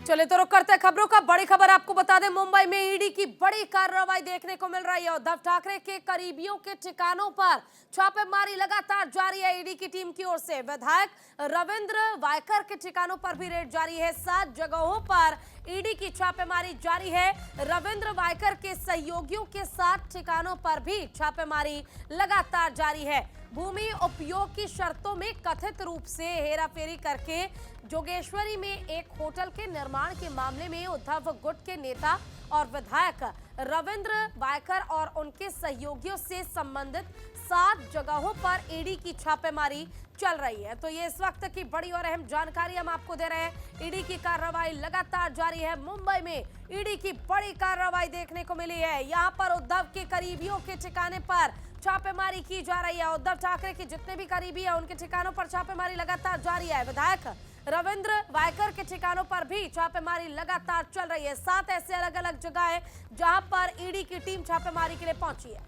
चले तो रुक करते हैं खबरों का। बड़ी खबर आपको बता दें, मुंबई में ईडी की बड़ी कार्रवाई देखने को मिल रही है। उद्धव ठाकरे के करीबियों के ठिकानों पर छापेमारी लगातार जारी है ईडी की टीम की ओर से। विधायक रविंद्र वायकर के ठिकानों पर भी रेड जारी है। 7 जगहों पर ईडी की छापेमारी जारी है। रविंद्र वायकर के सहयोगियों के 7 ठिकानों पर भी छापेमारी लगातार जारी है। भूमि उपयोग की शर्तों में कथित रूप से हेराफेरी करके जोगेश्वरी में एक होटल के निर्माण के मामले में उद्धव गुट के नेता और विधायक रविंद्र वायकर और उनके सहयोगियों से संबंधित 7 जगहों पर ईडी की छापेमारी चल रही है। तो ये इस वक्त की बड़ी और अहम जानकारी हम आपको दे रहे हैं। ईडी की कार्रवाई लगातार जारी है। मुंबई में ईडी की बड़ी कार्रवाई देखने को मिली है। यहाँ पर उद्धव के करीबियों के ठिकाने पर छापेमारी की जा रही है। उद्धव ठाकरे के जितने भी करीबी है उनके ठिकानों पर छापेमारी लगातार जारी है। विधायक रविंद्र वायकर के ठिकानों पर भी छापेमारी लगातार चल रही है। 7 ऐसे अलग अलग जगह है जहां पर ईडी की टीम छापेमारी के लिए पहुंची है।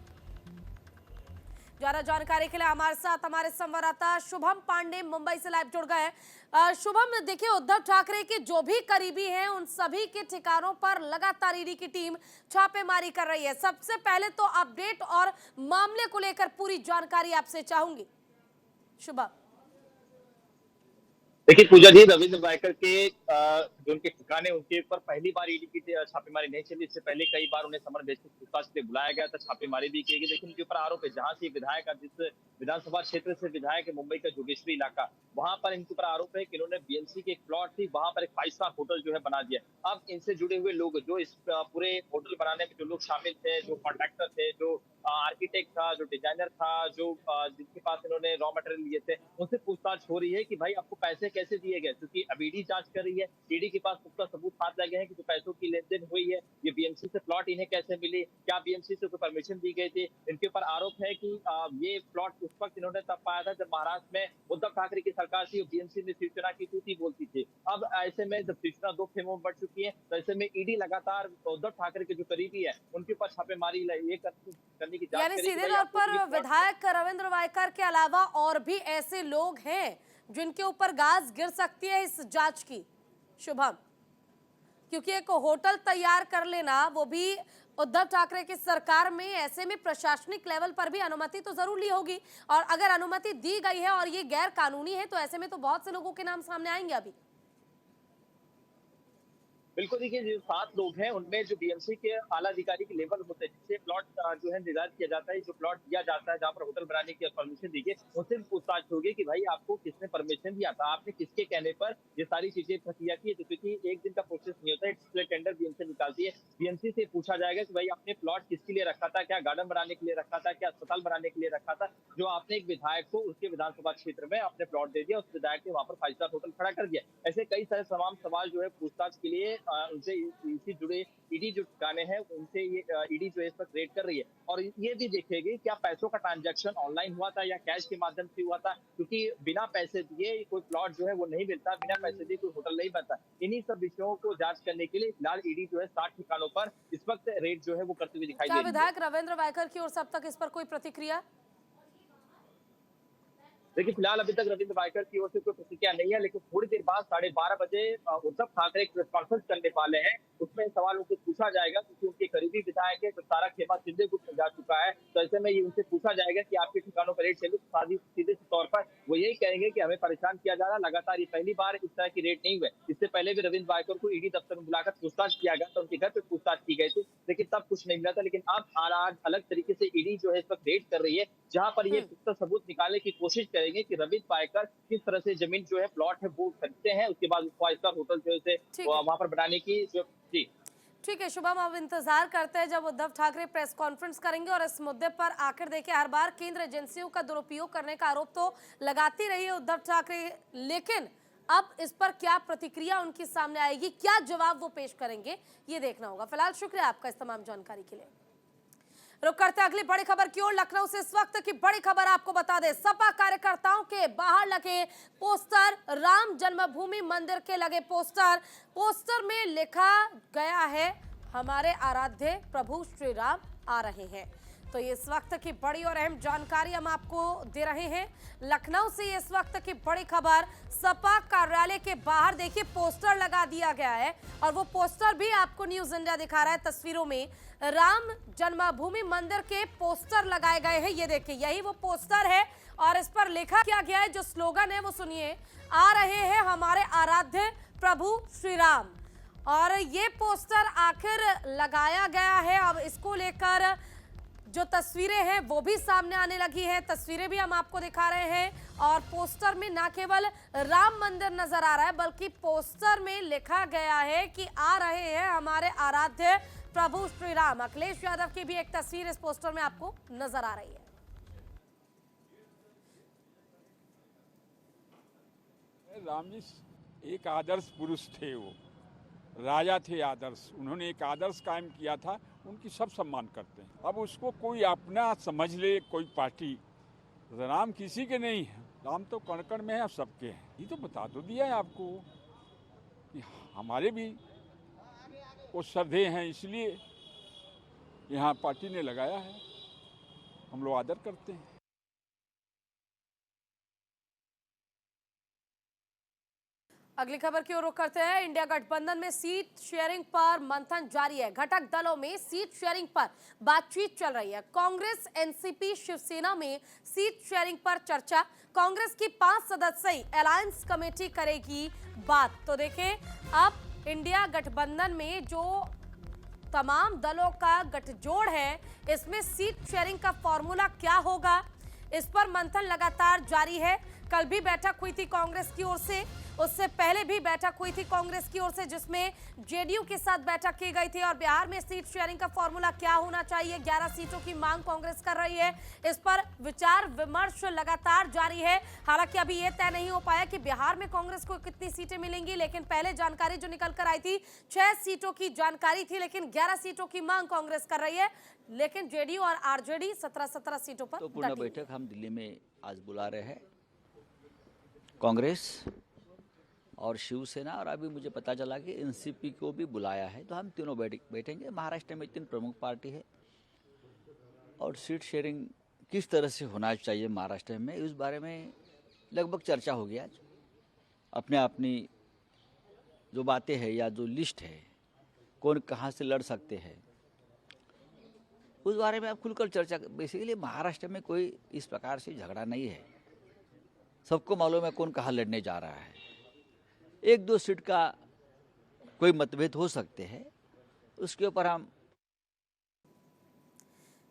ज्यादा जानकारी के लिए हमारे साथ हमारे संवाददाता शुभम पांडे मुंबई से लाइव जुड़ गए हैं। शुभम, देखिए, उद्धव ठाकरे के जो भी करीबी हैं उन सभी के ठिकानों पर लगातार ईडी की टीम छापेमारी कर रही है। सबसे पहले तो अपडेट और मामले को लेकर पूरी जानकारी आपसे चाहूंगी शुभम। देखिए पूजा जी, रविंद्र वायकर के जो उनके ठिकाने उनके ऊपर पहली बार ईडी की छापेमारी नहीं चली। इससे पहले कई बार उन्हें समर बेसिस पूछताछ के लिए बुलाया गया था, छापेमारी भी की गई। लेकिन उनके ऊपर आरोप है जहां से विधायक जिस विधानसभा क्षेत्र से विधायक है मुंबई का जोगेश्वरी इलाका, वहां पर इनके ऊपर आरोप है कि इन्होंने बीएमसी के एक प्लॉट थी, वहां पर एक 5 स्टार होटल जो है बना दिया। अब इनसे जुड़े हुए लोग जो इस पूरे होटल बनाने में जो लोग शामिल थे, जो कॉन्ट्रैक्टर थे, जो आर्किटेक्ट था, जो डिजाइनर था, जो जिनके पास इन्होंने रॉ मटेरियल लिए थे, उनसे पूछताछ हो रही है कि भाई आपको पैसे कैसे दिए गए। क्योंकि अब ईडी जांच कर रही है, ईडी के पास पुख्ता सबूत हाथ लगे हैं कि जो पैसों की लेन देन हुई है, ये बीएमसी से प्लॉट इन्हें कैसे मिली, क्या बीएमसी से कोई परमिशन दी गई थी। इनके ऊपर आरोप है कि ये प्लॉट उस वक्त इन्होंने तब पाया था जब महाराष्ट्र में उद्धव ठाकरे की सरकार थी और बीएमसी में शिवसेना की तूती बोलती थी। अब ऐसे में जब शिवसेना 2 खेमों में बढ़ चुकी है, तो ऐसे में ईडी लगातार उद्धव ठाकरे के जो करीबी है उनके ऊपर छापेमारी करने की जांच करेगी। सीधे तौर पर विधायक रविंद्र वायकर के अलावा और भी ऐसे लोग हैं जिनके ऊपर गाज गिर सकती है इस जांच की शुभम, क्योंकि एक होटल तैयार कर लेना वो भी उद्धव ठाकरे की सरकार में, ऐसे में प्रशासनिक लेवल पर भी अनुमति तो जरूर ली होगी। और अगर अनुमति दी गई है और ये गैर कानूनी है तो ऐसे में तो बहुत से लोगों के नाम सामने आएंगे अभी। बिल्कुल, देखिए जो 7 लोग हैं उनमें जो बीएमसी के आला अधिकारी के लेवल होते हैं, जिससे प्लॉट जो है निर्धारित किया जाता है, जो प्लॉट दिया जाता है जहाँ पर होटल बनाने की परमिशन दी गई, उनसे भी पूछताछ होगी कि भाई आपको किसने परमिशन दिया था, आपने किसके कहने पर ये सारी चीजें प्रक्रिया की। तो क्योंकि एक दिन का प्रोसेस नहीं होता है, इसलिए टेंडर बीएमसी निकालती है। बीएमसी से पूछा जाएगा कि भाई आपने प्लॉट किसके लिए रखा था, क्या गार्डन बनाने के लिए रखा था, क्या अस्पताल बनाने के लिए रखा था, जो आपने एक विधायक को उसके विधानसभा क्षेत्र में आपने प्लॉट दे दिया, उस विधायक ने वहां पर 5 स्टार होटल खड़ा कर दिया। ऐसे कई सारे तमाम सवाल जो है पूछताछ के लिए उनसे इसी जुड़े ईडी जो ठिकाने हैं उनसे ये ईडी जो है इस पर रेड कर रही है। और ये भी देखेगी क्या पैसों का ट्रांजैक्शन ऑनलाइन हुआ था या कैश के माध्यम से हुआ था, क्योंकि बिना पैसे दिए कोई प्लॉट जो है वो नहीं मिलता, बिना पैसे दिए कोई होटल नहीं बनता। इन्हीं सब विषयों को जांच करने के लिए फिलहाल ईडी जो है 7 ठिकानों पर इस वक्त रेड जो है वो करते हुए दिखाई दे रही है। विधायक रविंद्र वायकर की ओर से अब तक इस पर कोई प्रतिक्रिया? देखिए फिलहाल अभी तक रविंद्र वायकर की ओर से कोई प्रतिक्रिया नहीं है, लेकिन थोड़ी देर बाद 12:30 बजे उद्धव ठाकरे एक प्रेस कॉन्फ्रेंस करने वाले हैं। उसमें सवालों को पूछा जाएगा क्योंकि उनके करीबी विधायक है, तो सारा खेमा शिंदे गुट में जा चुका है। तो ऐसे में ये उनसे पूछा जाएगा कि आपके ठिकानों पर रेड चली, तो सीधे तौर पर वो यही कहेंगे कि हमें परेशान किया जा रहा है। लगातार ये पहली बार इस तरह की रेड नहीं हुई। इससे पहले भी रविंद्र वायकर को ईडी दफ्तर में बुलाकर पूछताछ किया गया था, उनके घर पे पूछताछ की गई थी, लेकिन तब कुछ नहीं मिला था। लेकिन अब आज अलग तरीके से ईडी जो है इस वक्त रेड कर रही है, जहां पर ये पुख्ता सबूत निकालने की कोशिश करेंगे कि रविंद्र वायकर किस तरह से जमीन जो है प्लॉट है वो खरीदते हैं, उसके बाद 5 स्टार होटल जो है वहां पर बनाने की जो। जी ठीक है शुभम, अब इंतजार करते हैं जब उद्धव ठाकरे प्रेस कॉन्फ्रेंस करेंगे और इस मुद्दे पर आखिर देखिए, हर बार केंद्र एजेंसियों का दुरुपयोग करने का आरोप तो लगाती रही है उद्धव ठाकरे, लेकिन अब इस पर क्या प्रतिक्रिया उनकी सामने आएगी, क्या जवाब वो पेश करेंगे, ये देखना होगा। फिलहाल शुक्रिया आपका इस तमाम जानकारी के लिए। रुक करते अगली बड़ी खबर की ओर। लखनऊ से इस वक्त की बड़ी खबर आपको बता दें, सपा कार्यकर्ताओं के बाहर लगे पोस्टर, राम जन्मभूमि मंदिर के लगे पोस्टर में लिखा गया है हमारे आराध्य प्रभु श्री राम आ रहे हैं। तो इस वक्त की बड़ी और अहम जानकारी हम आपको दे रहे हैं। लखनऊ से इस वक्त की बड़ी खबर, सपा कार्यालय के बाहर देखिए पोस्टर लगा दिया गया है और वो पोस्टर भी आपको न्यूज इंडिया दिखा रहा है तस्वीरों में। राम जन्मभूमि मंदिर के पोस्टर लगाए गए हैं, ये देखिए यही वो पोस्टर है और इस पर लिखा क्या गया है, जो स्लोगन है वो सुनिए, आ रहे हैं हमारे आराध्य प्रभु श्री राम। और ये पोस्टर आखिर लगाया गया है, अब इसको लेकर जो तस्वीरें हैं वो भी सामने आने लगी हैं, तस्वीरें भी हम आपको दिखा रहे हैं। और पोस्टर में ना केवल राम मंदिर नजर आ रहा है बल्कि पोस्टर में लिखा गया है कि आ रहे हैं हमारे आराध्य प्रभु श्री राम। अखिलेश यादव की भी एक तस्वीर इस पोस्टर में आपको नजर आ रही है। राम जी एक आदर्श पुरुष थे, वो राजा थे आदर्श, उन्होंने एक आदर्श कायम किया था, उनकी सब सम्मान करते हैं। अब उसको कोई अपना समझ ले कोई पार्टी, राम किसी के नहीं है, राम तो कण कण में है, सबके हैं। ये तो बता दो दिया है आपको कि हमारे भी वो श्रद्धे हैं, इसलिए यहाँ पार्टी ने लगाया है, हम लोग आदर करते हैं। अगली खबर की ओर रुख करते हैं। इंडिया गठबंधन में सीट शेयरिंग पर मंथन जारी है। घटक दलों में सीट शेयरिंग पर बातचीत चल रही है। कांग्रेस, एनसीपी, शिवसेना में सीट शेयरिंग पर चर्चा। कांग्रेस की 5 सदस्यीय अलायंस कमेटी करेगी बात। तो देखें, अब इंडिया गठबंधन में जो तमाम दलों का गठजोड़ है, इसमें सीट शेयरिंग का फॉर्मूला क्या होगा, इस पर मंथन लगातार जारी है। कल भी बैठक हुई थी कांग्रेस की ओर से, उससे पहले भी बैठक हुई थी कांग्रेस की ओर से जिसमें जेडीयू के साथ बैठक की गई थी। और बिहार में सीट शेयरिंग का फॉर्मूला क्या होना चाहिए, 11 सीटों की मांग कांग्रेस कर रही है, इस पर विचार विमर्श लगातार जारी है। हालांकि अभी यह तय नहीं हो पाया कि बिहार में कांग्रेस को कितनी सीटें मिलेंगी, लेकिन पहले जानकारी जो निकल कर आई थी 6 सीटों की जानकारी थी, लेकिन 11 सीटों की मांग कांग्रेस कर रही है। लेकिन जेडीयू और आरजेडी 17-17 सीटों पर तो पूर्ण बैठक हम दिल्ली में आज बुला रहे हैं, कांग्रेस और शिवसेना, और अभी मुझे पता चला कि एनसीपी को भी बुलाया है। तो हम तीनों बैठेंगे। महाराष्ट्र में 3 प्रमुख पार्टी है और सीट शेयरिंग किस तरह से होना चाहिए महाराष्ट्र में, इस बारे में लगभग चर्चा होगी आज। अपनी जो बातें हैं या जो लिस्ट है, कौन कहाँ से लड़ सकते हैं, उस बारे में आप खुलकर चर्चा। बेसिकली महाराष्ट्र में कोई इस प्रकार से झगड़ा नहीं है, सबको मालूम है कौन कहाँ लड़ने जा रहा है। 1-2 सीट का कोई मतभेद हो सकते हैं, उसके ऊपर हम।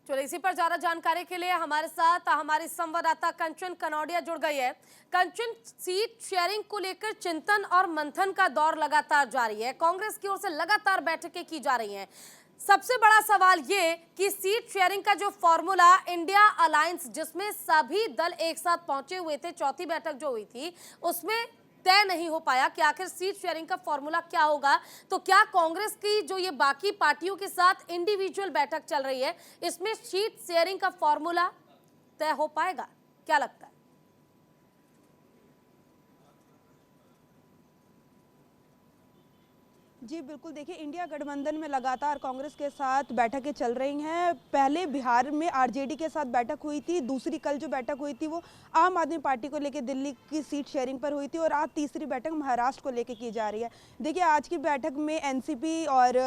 चलिए, इसी पर ज्यादा जानकारी के लिए हमारे साथ हमारी संवाददाता कंचन कनौडिया जुड़ गई है। कंचन, सीट शेयरिंग को लेकर चिंतन और मंथन का दौर लगातार जारी है, कांग्रेस की ओर से लगातार बैठकें की जा रही हैं। सबसे बड़ा सवाल ये कि सीट शेयरिंग का जो फॉर्मूला इंडिया अलायंस, जिसमें सभी दल एक साथ पहुंचे हुए थे, चौथी बैठक जो हुई थी उसमें तय नहीं हो पाया कि आखिर सीट शेयरिंग का फॉर्मूला क्या होगा। तो क्या कांग्रेस की जो ये बाकी पार्टियों के साथ इंडिविजुअल बैठक चल रही है, इसमें सीट शेयरिंग का फॉर्मूला तय हो पाएगा, क्या लगता है? जी बिल्कुल, देखिए इंडिया गठबंधन में लगातार कांग्रेस के साथ बैठकें चल रही हैं। पहले बिहार में आरजेडी के साथ बैठक हुई थी, दूसरी कल जो बैठक हुई थी वो आम आदमी पार्टी को लेकर दिल्ली की सीट शेयरिंग पर हुई थी, और आज तीसरी बैठक महाराष्ट्र को लेकर की जा रही है। देखिए आज की बैठक में एनसीपी और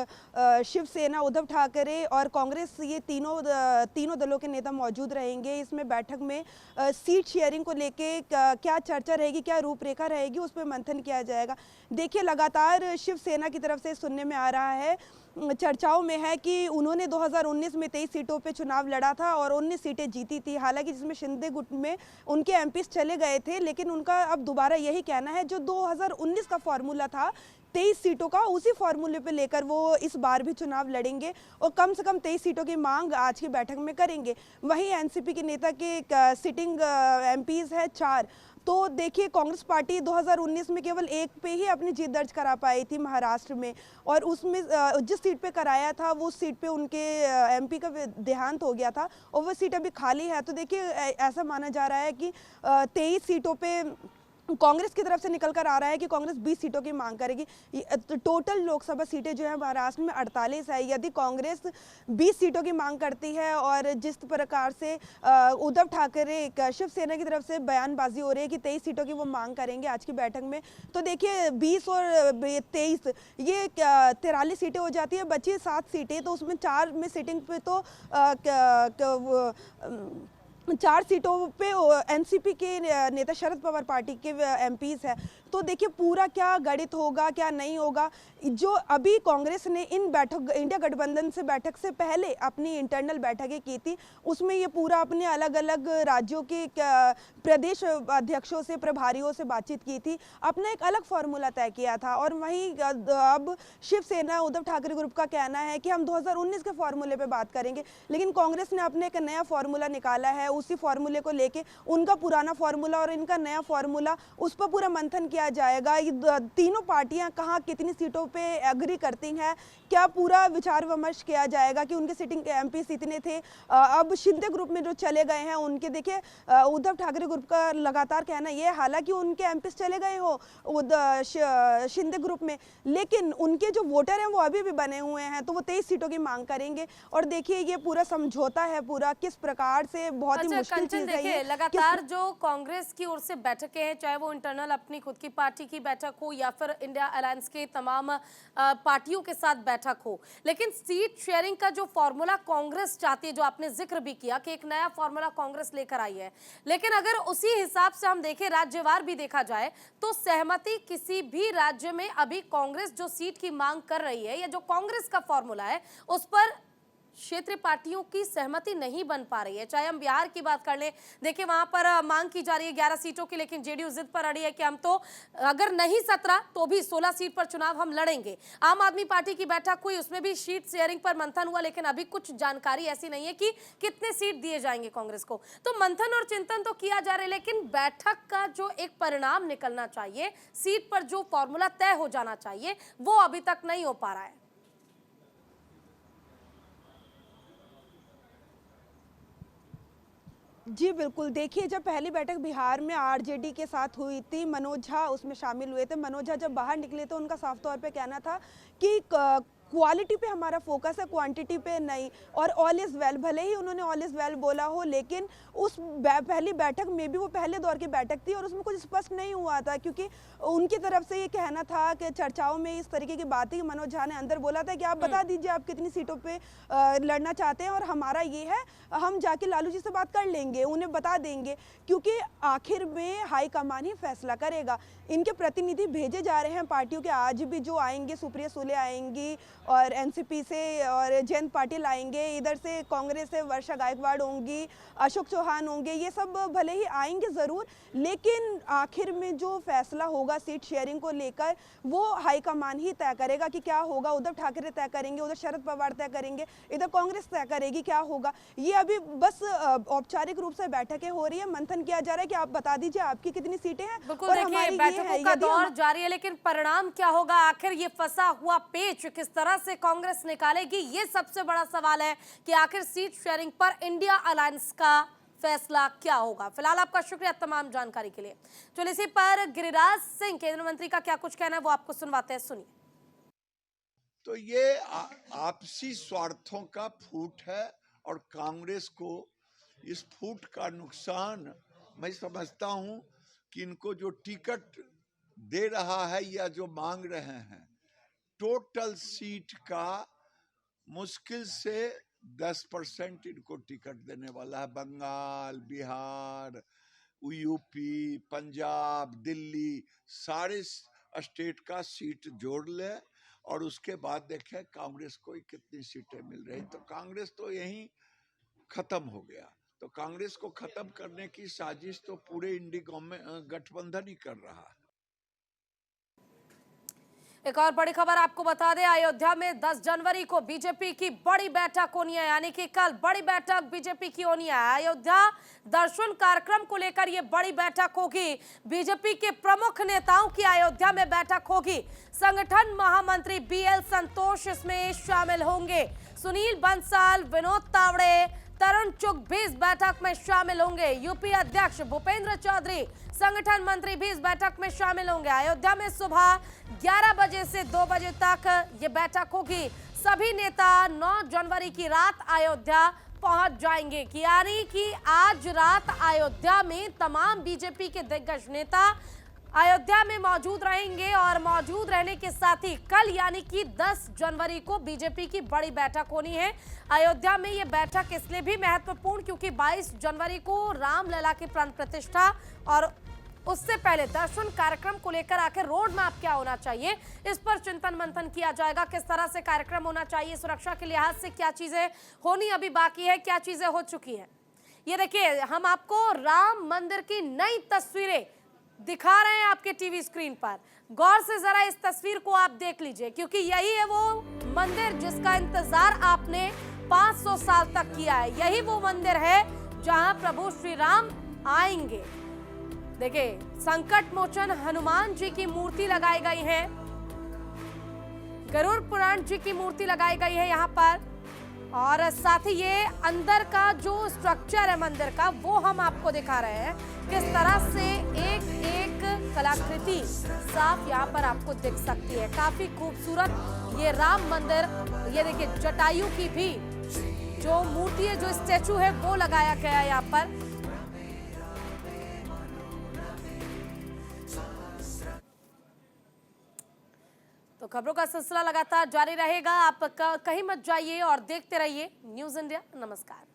शिवसेना, उद्धव ठाकरे और कांग्रेस, ये तीनों दलों के नेता मौजूद रहेंगे। इसमें बैठक में सीट शेयरिंग को लेकर क्या चर्चा रहेगी, क्या रूपरेखा रहेगी, उस पर मंथन किया जाएगा। देखिए लगातार शिवसेना की तरफ से सुनने में आ रहा है, चर्चाओं में है कि उन्होंने 2019 में 23 सीटों पे चुनाव लड़ा था और 19 सीटें जीती थी, हालांकि जिसमें शिंदे गुट में उनके एमपीज चले गए थे, लेकिन उनका अब दोबारा यही कहना है जो 2019 का फॉर्मूला था 23 सीटों का, उसी फॉर्मूले पे लेकर वो इस बार भी चुनाव लड़ेंगे और कम से कम 23 सीटों की मांग आज की बैठक में करेंगे। वहीं एनसीपी के नेता के सिटिंग एमपीज है 4। तो देखिए कांग्रेस पार्टी 2019 में केवल 1 पे ही अपनी जीत दर्ज करा पाई थी महाराष्ट्र में, और उसमें जिस सीट पे कराया था वो सीट पे उनके एमपी का देहांत हो गया था और वो सीट अभी खाली है। तो देखिए ऐसा माना जा रहा है कि 23 सीटों पे कांग्रेस की तरफ से निकल कर आ रहा है कि कांग्रेस 20 सीटों की मांग करेगी। टोटल लोकसभा सीटें जो है महाराष्ट्र में 48 है। यदि कांग्रेस 20 सीटों की मांग करती है और जिस प्रकार से उद्धव ठाकरे शिवसेना की तरफ से बयानबाजी हो रही है कि 23 सीटों की वो मांग करेंगे आज की बैठक में, तो देखिए 20 और 23 ये 43 सीटें हो जाती है। बची 7 सीटें, तो उसमें 4 में सिटिंग पे तो 4 सीटों पे एनसीपी के नेता शरद पवार पार्टी के एमपीज है। तो देखिए पूरा क्या गणित होगा, क्या नहीं होगा। जो अभी कांग्रेस ने इन बैठक इंडिया गठबंधन से बैठक से पहले अपनी इंटरनल बैठकें की थी, उसमें ये पूरा अपने अलग अलग राज्यों के प्रदेश अध्यक्षों से, प्रभारियों से बातचीत की थी, अपना एक अलग फॉर्मूला तय किया था। और वहीं अब शिवसेना उद्धव ठाकरे ग्रुप का कहना है कि हम 2019 के फॉर्मूले पे बात करेंगे, लेकिन कांग्रेस ने अपने एक नया फॉर्मूला निकाला है। उसी फॉर्मूले को लेके उनका पुराना फॉर्मूला और इनका नया फॉर्मूला, उस पर पूरा मंथन किया जाएगा। ये तीनों पार्टियां कहां कितनी सीटों पे एग्री करती हैं, क्या पूरा विचार विमर्श किया जाएगा कि उनके सिटिंग एमपीस इतने थे। अब शिंदे ग्रुप में जो चले गए हैं उनके, देखिए उद्धव ठाकरे ग्रुप का लगातार कहना ये, हालांकि उनके एमपीस चले गए हो शिंदे ग्रुप में, लेकिन उनके जो वोटर हैं वो अभी भी बने हुए हैं, तो वो 23 सीटों की मांग करेंगे। और देखिए ये पूरा समझौता है, पूरा किस प्रकार से बहुत ही मुश्किल चीज है ये। लगातार जो कांग्रेस की ओर से बैठकें हैं, चाहे वो इंटरनल अपनी खुद की पार्टी की बैठक हो या फिर इंडिया अलायंस के तमाम पार्टियों के साथ बैठक हो, लेकिन सीट शेयरिंग का जो फॉर्मूला कांग्रेस चाहती है, जो आपने जिक्र भी किया कि एक नया फॉर्मूला कांग्रेस लेकर आई है, लेकिन अगर उसी हिसाब से हम देखें, राज्यवार भी देखा जाए, तो सहमति किसी भी राज्य में अभी कांग्रेस जो सीट की मांग कर रही है या जो कांग्रेस का फॉर्मूला है, उस पर क्षेत्रीय पार्टियों की सहमति नहीं बन पा रही है। चाहे हम बिहार की बात कर लें, देखिए वहां पर मांग की जा रही है 11 सीटों की, लेकिन जेडीयू जिद पर अड़ी है कि हम तो अगर नहीं 17 तो भी 16 सीट पर चुनाव हम लड़ेंगे। आम आदमी पार्टी की बैठक हुई, उसमें भी सीट शेयरिंग पर मंथन हुआ, लेकिन अभी कुछ जानकारी ऐसी नहीं है कि कितने सीट दिए जाएंगे कांग्रेस को। तो मंथन और चिंतन तो किया जा रहा है, लेकिन बैठक का जो एक परिणाम निकलना चाहिए, सीट पर जो फॉर्मूला तय हो जाना चाहिए, वो अभी तक नहीं हो पा रहा है। जी बिल्कुल, देखिए जब पहली बैठक बिहार में आरजेडी के साथ हुई थी, मनोज झा उसमें शामिल हुए थे। मनोज झा जब बाहर निकले तो उनका साफ तौर पे कहना था कि क्वालिटी पे हमारा फोकस है, क्वांटिटी पे नहीं, और ऑल इज़ वेल। भले ही उन्होंने ऑल इज़ वेल बोला हो, लेकिन उस पहली बैठक में भी, वो पहले दौर की बैठक थी और उसमें कुछ स्पष्ट नहीं हुआ था, क्योंकि उनकी तरफ से ये कहना था कि चर्चाओं में इस तरीके की बात थी। मनोज झा ने अंदर बोला था कि आप बता दीजिए आप कितनी सीटों पे लड़ना चाहते हैं, और हमारा ये है, हम जाके लालू जी से बात कर लेंगे, उन्हें बता देंगे, क्योंकि आखिर में हाईकमान ही फैसला करेगा। इनके प्रतिनिधि भेजे जा रहे हैं पार्टियों के, आज भी जो आएंगे, सुप्रिया सुले आएंगी और एनसीपी से, और जयंत पाटिल आएंगे, इधर से कांग्रेस से वर्षा गायकवाड़ होंगी, अशोक चौहान होंगे, ये सब भले ही आएंगे ज़रूर, लेकिन आखिर में जो फैसला होगा सीट शेयरिंग को लेकर, वो हाईकमान ही तय करेगा कि क्या होगा। उद्धव ठाकरे तय करेंगे, उधर शरद पवार तय करेंगे, इधर कांग्रेस तय करेगी क्या होगा। ये अभी बस औपचारिक रूप से बैठकें हो रही है, मंथन किया जा रहा है कि आप बता दीजिए आपकी कितनी सीटें हैं, और हमारी बैठकों का दौर जारी है, लेकिन परिणाम क्या होगा, आखिर ये फंसा हुआ पेच किस तरह से कांग्रेस निकालेगी, ये सबसे बड़ा सवाल है कि आखिर सीट शेयरिंग पर इंडिया अलायंस का फैसला क्या होगा। फिलहाल आपका शुक्रिया तमाम जानकारी के लिए। चलिए इसी पर गिरिराज सिंह केंद्रीय मंत्री का क्या कुछ कहना है वो आपको सुनवाते हैं, सुनिए। तो ये आपसी स्वार्थों का फूट है, और कांग्रेस को इस फूट का नुकसान मैं समझता हूं कि इनको जो टिकट दे रहा है या जो मांग रहे हैं, टोटल सीट का मुश्किल से 10% इनको टिकट देने वाला है। बंगाल, बिहार, यूपी, पंजाब, दिल्ली, सारे स्टेट का सीट जोड़ ले और उसके बाद देखें कांग्रेस को कितनी सीटें मिल रही। तो कांग्रेस तो यहीं खत्म हो गया। तो कांग्रेस को खत्म करने की साजिश तो पूरे इंडिया गठबंधन ही कर रहा है। एक और बड़ी खबर आपको बता दें, अयोध्या में 10 जनवरी को बीजेपी की बड़ी बैठक होनी है, यानी कि कल बड़ी बैठक बीजेपी की होनी है। अयोध्या दर्शन कार्यक्रम को लेकर यह बड़ी बैठक होगी। बीजेपी के प्रमुख नेताओं की अयोध्या में बैठक होगी। संगठन महामंत्री बीएल संतोष इसमें शामिल होंगे। सुनील बंसल, विनोद तावड़े, तरुण चुग भी इस बैठक में शामिल होंगे। यूपी अध्यक्ष भूपेंद्र चौधरी, संगठन मंत्री भी इस बैठक में शामिल होंगे। अयोध्या में सुबह 11 बजे से 2 बजे तक ये बैठक होगी। सभी नेता 9 जनवरी की रात अयोध्या पहुंच जाएंगे, यानी कि आज रात अयोध्या में तमाम बीजेपी के दिग्गज नेता अयोध्या में मौजूद रहेंगे और मौजूद रहने के साथ ही कल यानी कि 10 जनवरी को बीजेपी की बड़ी बैठक होनी है। अयोध्या में ये बैठक इसलिए भी महत्वपूर्ण क्योंकि 22 जनवरी को रामलला की प्राण प्रतिष्ठा और उससे पहले दर्शन कार्यक्रम को लेकर आखिर रोड मैप क्या होना चाहिए, इस पर चिंतन मंथन किया जाएगा। किस तरह से कार्यक्रम होना चाहिए, सुरक्षा के लिहाज से क्या चीजें होनी अभी बाकी है, क्या चीजें हो चुकी है। ये देखिए, हम आपको राम मंदिर की नई तस्वीरें दिखा रहे हैं आपके टीवी स्क्रीन पर। गौर से जरा इस तस्वीर को आप देख लीजिए, क्योंकि यही है वो मंदिर जिसका इंतजार आपने 500 साल तक किया है। यही वो मंदिर है जहां प्रभु श्री राम आएंगे। देखिए, संकट मोचन हनुमान जी की मूर्ति लगाई गई है, गरुड़ पुराण जी की मूर्ति लगाई गई है यहाँ पर, और साथ ही ये अंदर का जो स्ट्रक्चर है मंदिर का वो हम आपको दिखा रहे हैं। किस तरह से एक एक कलाकृति साफ यहाँ पर आपको दिख सकती है। काफी खूबसूरत ये राम मंदिर। ये देखिए, जटायु की भी जो मूर्ति है, जो स्टैचू है वो लगाया गया है यहाँ पर। तो खबरों का सिलसिला लगातार जारी रहेगा। आप कहीं मत जाइए और देखते रहिए न्यूज़ इंडिया। नमस्कार।